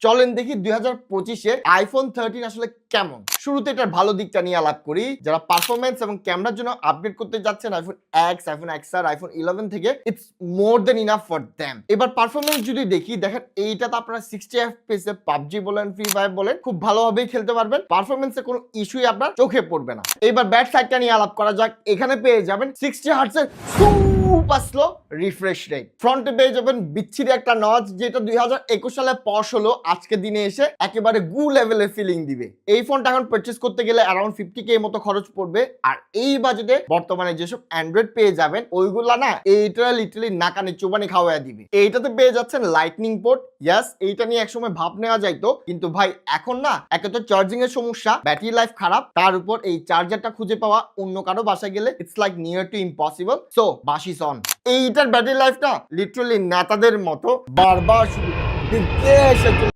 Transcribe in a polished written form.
চলেন দেখি 2025-এর আইফোন 13 আসলে কেমন। শুরুতে এটার ভালো দিকটা নিয়ে আলাপ করি। যারা পারফরমেন্স এবং ক্যামেরার জন্য আপগ্রেড করতে যাচ্ছেন iPhone x, iPhone XR, iPhone 11 থেকে, it's more then enough for them. এবার পারফরমেন্স যদি দেখি, দেখেন এইটা তো আপনারা 60 FPS এ পাবজি বলেন, ফ্রি ফায়ার বলেন খুব ভালোভাবেই খেলতে পারবেন। পারফরমেন্সে কোনো ইস্যুই আপনার চোখে পড়বে না। এবার ব্যাড সাইডটা নিয়ে আলাপ করা যাক। এখানে পেয়ে যাবেন 60 হার্টজের সুপার স্লো রিফ্রেশ রেট। ফ্রন্টে পেয়ে যাবেন বিচ্ছিরি একটা নচ, যেটা 2021 সালে পশ হলো আজকে দিনে এসে একেবারে গু লেভেলের ফিলিং দিবে। এই ফোনটা এখন পারচেজ করতে গেলে অ্যারাউন্ড 50K মতো খরচ পড়বে। আর এই বাজেটে বর্তমানে যেসব অ্যান্ড্রয়েড পেয়ে যাবেন ওইগুলা না এইটা লিটারালি নাকানি চুবানি খাওয়া দিবে। এইটাতে পেয়ে যাচ্ছেন লাইটনিং পোর্ট। ইয়াস, এইটা নিয়ে একসময় ভাব নেওয়া যাইতো, কিন্তু ভাই এখন না, একে তো চার্জিং এর সমস্যা, ব্যাটারি লাইফ খারাপ, তার উপর এই চার্জারটা খুঁজে পাওয়া অন্য কারো বাসায় গেলে it's like near to impossible. So বাসি সন। এইটার ব্যাটারি লাইফটা লিটারালি নেতাদের মতো বারবার শুধু বিদেশে